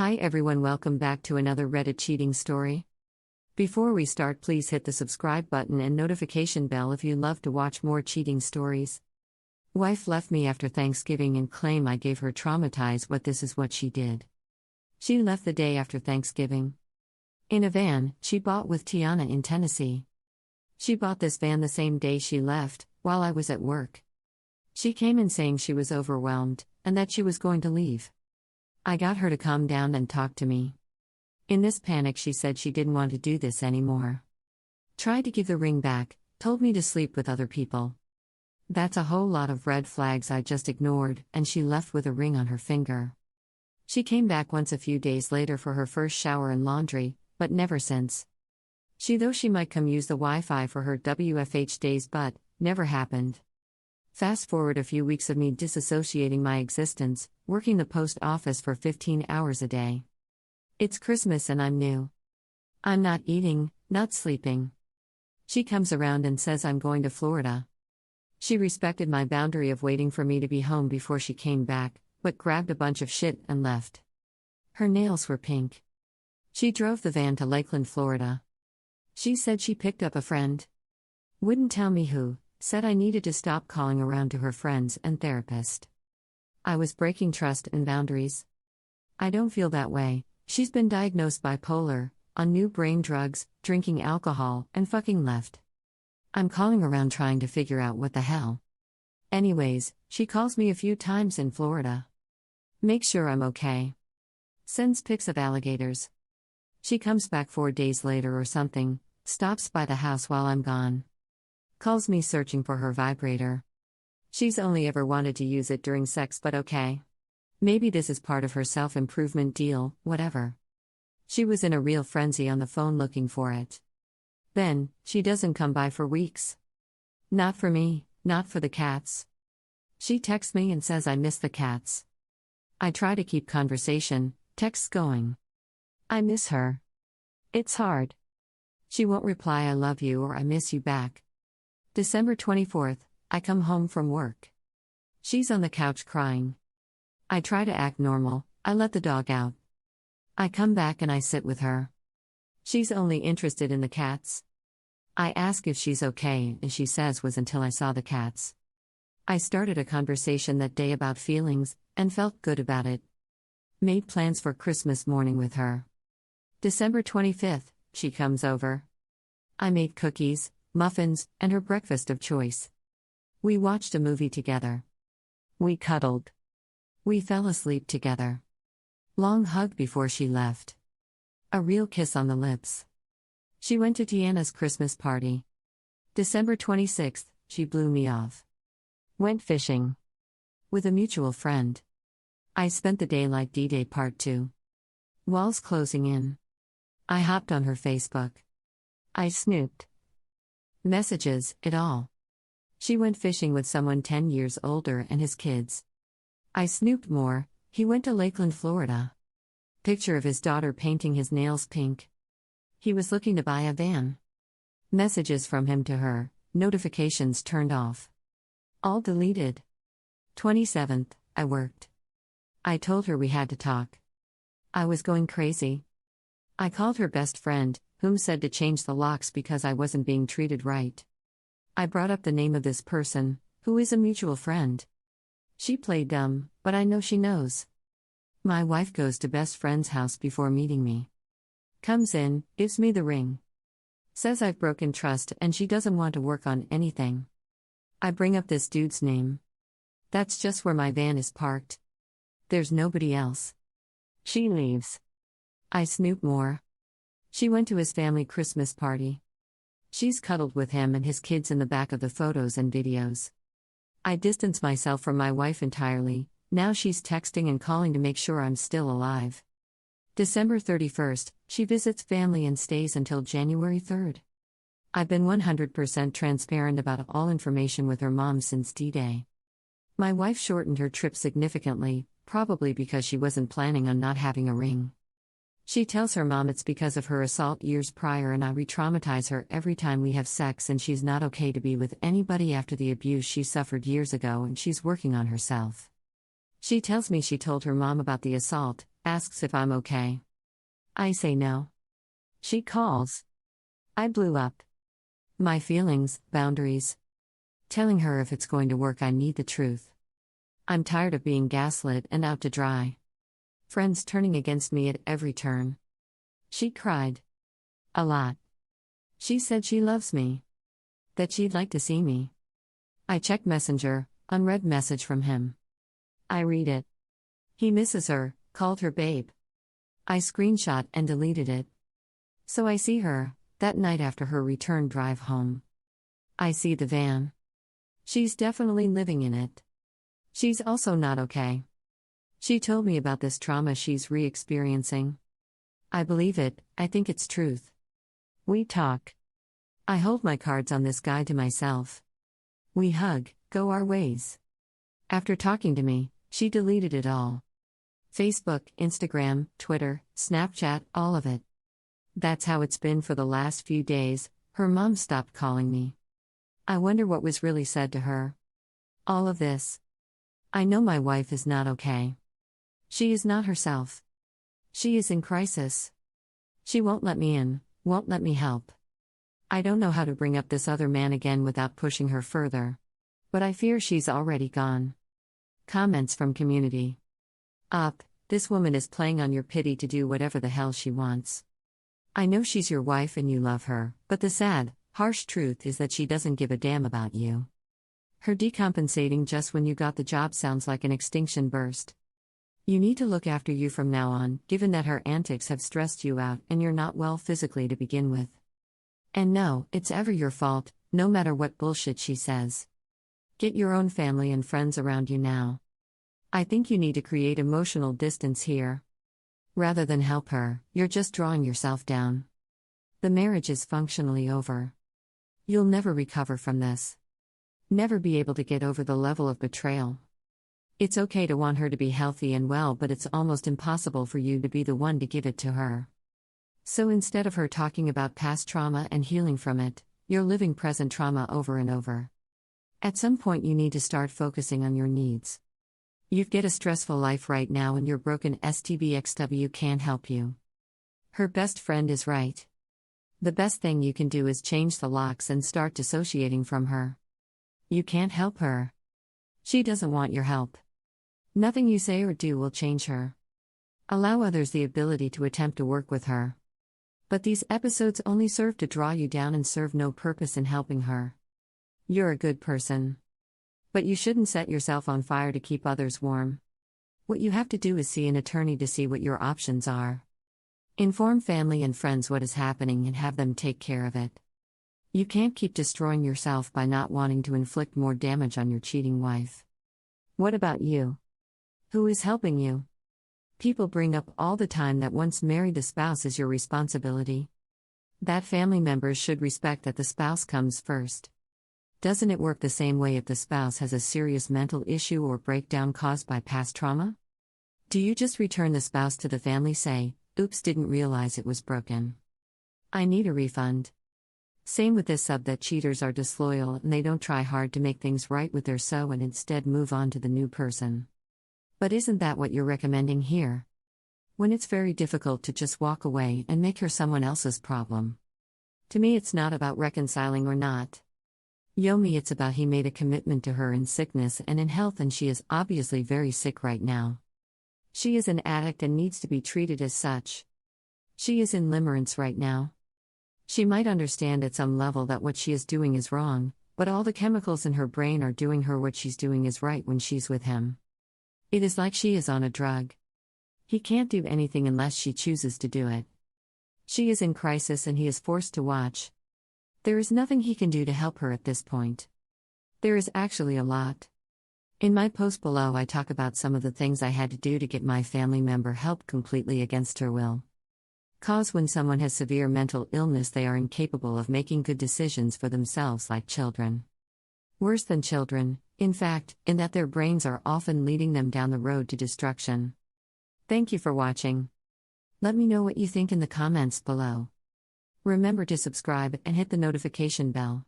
Hi everyone, welcome back to another Reddit cheating story. Before we start, please hit the subscribe button and notification bell if you love to watch more cheating stories. Wife left me after Thanksgiving and claim I gave her Traumatize. This is what she did. She left the day after Thanksgiving. In a van she bought with Tiana in Tennessee. She bought this van the same day she left, while I was at work. She came in saying she was overwhelmed, and that she was going to leave. I got her to calm down and talk to me. In this panic she said she didn't want to do this anymore. Tried to give the ring back, told me to sleep with other people. That's a whole lot of red flags I just ignored, and she left with a ring on her finger. She came back once a few days later for her first shower and laundry, but never since. She might come use the Wi-Fi for her WFH days, but never happened. Fast forward a few weeks of me disassociating my existence, working the post office for 15 hours a day. It's Christmas and I'm new. I'm not eating, not sleeping. She comes around and says I'm going to Florida. She respected my boundary of waiting for me to be home before she came back, but grabbed a bunch of shit and left. Her nails were pink. She drove the van to Lakeland, Florida. She said she picked up a friend. Wouldn't tell me who. Said I needed to stop calling around to her friends and therapist. I was breaking trust and boundaries. I don't feel that way. She's been diagnosed bipolar, on new brain drugs, drinking alcohol, and fucking left. I'm calling around trying to figure out what the hell. Anyways, she calls me a few times in Florida. Make sure I'm okay. Sends pics of alligators. She comes back 4 days later or something, stops by the house while I'm gone. Calls me searching for her vibrator. She's only ever wanted to use it during sex, but okay. Maybe this is part of her self-improvement deal, whatever. She was in a real frenzy on the phone looking for it. Then, she doesn't come by for weeks. Not for me, not for the cats. She texts me and says I miss the cats. I try to keep conversation, texts going. I miss her. It's hard. She won't reply I love you or I miss you back. December 24th, I come home from work. She's on the couch crying. I try to act normal, I let the dog out. I come back and I sit with her. She's only interested in the cats. I ask if she's okay, and she says was until I saw the cats. I started a conversation that day about feelings, and felt good about it. Made plans for Christmas morning with her. December 25th, she comes over. I made cookies, muffins, and her breakfast of choice. We watched a movie together. We cuddled. We fell asleep together. Long hug before she left. A real kiss on the lips. She went to Tiana's Christmas party. December 26th, she blew me off. Went fishing. With a mutual friend. I spent the day like D-Day Part 2. Walls closing in. I hopped on her Facebook. I snooped. Messages, it all. She went fishing with someone 10 years older and his kids. I snooped more, he went to Lakeland, Florida. Picture of his daughter painting his nails pink. He was looking to buy a van. Messages from him to her, notifications turned off. All deleted. 27th, I worked. I told her we had to talk. I was going crazy. I called her best friend, whom said to change the locks because I wasn't being treated right. I brought up the name of this person, who is a mutual friend. She played dumb, but I know she knows. My wife goes to best friend's house before meeting me. Comes in, gives me the ring. Says I've broken trust and she doesn't want to work on anything. I bring up this dude's name. That's just where my van is parked. There's nobody else. She leaves. I snoop more. She went to his family Christmas party. She's cuddled with him and his kids in the back of the photos and videos. I distance myself from my wife entirely, now she's texting and calling to make sure I'm still alive. December 31st, she visits family and stays until January 3rd. I've been 100% transparent about all information with her mom since D-Day. My wife shortened her trip significantly, probably because she wasn't planning on not having a ring. She tells her mom it's because of her assault years prior and I re-traumatize her every time we have sex and she's not okay to be with anybody after the abuse she suffered years ago and she's working on herself. She tells me she told her mom about the assault, asks if I'm okay. I say no. She calls. I blew up. My feelings, boundaries. Telling her if it's going to work, I need the truth. I'm tired of being gaslit and out to dry. Friends turning against me at every turn. She cried. A lot. She said she loves me. That she'd like to see me. I check Messenger, unread message from him. I read it. He misses her, called her babe. I screenshot and deleted it. So I see her, that night after her return drive home. I see the van. She's definitely living in it. She's also not okay. She told me about this trauma she's re-experiencing. I believe it, I think it's truth. We talk. I hold my cards on this guy to myself. We hug, go our ways. After talking to me, she deleted it all. Facebook, Instagram, Twitter, Snapchat, all of it. That's how it's been for the last few days. Her mom stopped calling me. I wonder what was really said to her. All of this. I know my wife is not okay. She is not herself. She is in crisis. She won't let me in, won't let me help. I don't know how to bring up this other man again without pushing her further. But I fear she's already gone. Comments from community. Up, this woman is playing on your pity to do whatever the hell she wants. I know she's your wife and you love her, but the sad, harsh truth is that she doesn't give a damn about you. Her decompensating just when you got the job sounds like an extinction burst. You need to look after you from now on, given that her antics have stressed you out and you're not well physically to begin with. And no, it's ever your fault, no matter what bullshit she says. Get your own family and friends around you now. I think you need to create emotional distance here. Rather than help her, you're just drawing yourself down. The marriage is functionally over. You'll never recover from this. Never be able to get over the level of betrayal. It's okay to want her to be healthy and well, but it's almost impossible for you to be the one to give it to her. So instead of her talking about past trauma and healing from it, you're living present trauma over and over. At some point you need to start focusing on your needs. You've got a stressful life right now and your broken STBXW can't help you. Her best friend is right. The best thing you can do is change the locks and start dissociating from her. You can't help her. She doesn't want your help. Nothing you say or do will change her. Allow others the ability to attempt to work with her. But these episodes only serve to draw you down and serve no purpose in helping her. You're a good person. But you shouldn't set yourself on fire to keep others warm. What you have to do is see an attorney to see what your options are. Inform family and friends what is happening and have them take care of it. You can't keep destroying yourself by not wanting to inflict more damage on your cheating wife. What about you? Who is helping you? People bring up all the time that once married the spouse is your responsibility. That family members should respect that the spouse comes first. Doesn't it work the same way if the spouse has a serious mental issue or breakdown caused by past trauma? Do you just return the spouse to the family, say, "Oops, didn't realize it was broken. I need a refund"? Same with this sub, that cheaters are disloyal and they don't try hard to make things right with their so and instead move on to the new person. But isn't that what you're recommending here? When it's very difficult to just walk away and make her someone else's problem. To me, it's not about reconciling or not. Yomi, it's about he made a commitment to her in sickness and in health, and she is obviously very sick right now. She is an addict and needs to be treated as such. She is in limerence right now. She might understand at some level that what she is doing is wrong, but all the chemicals in her brain are doing her what she's doing is right when she's with him. It is like she is on a drug. He can't do anything unless she chooses to do it. She is in crisis and he is forced to watch. There is nothing he can do to help her at this point. There is actually a lot. In my post below, I talk about some of the things I had to do to get my family member help completely against her will. Cause when someone has severe mental illness, they are incapable of making good decisions for themselves, like children. Worse than children, in fact, in that their brains are often leading them down the road to destruction. Thank you for watching. Let me know what you think in the comments below. Remember to subscribe and hit the notification bell.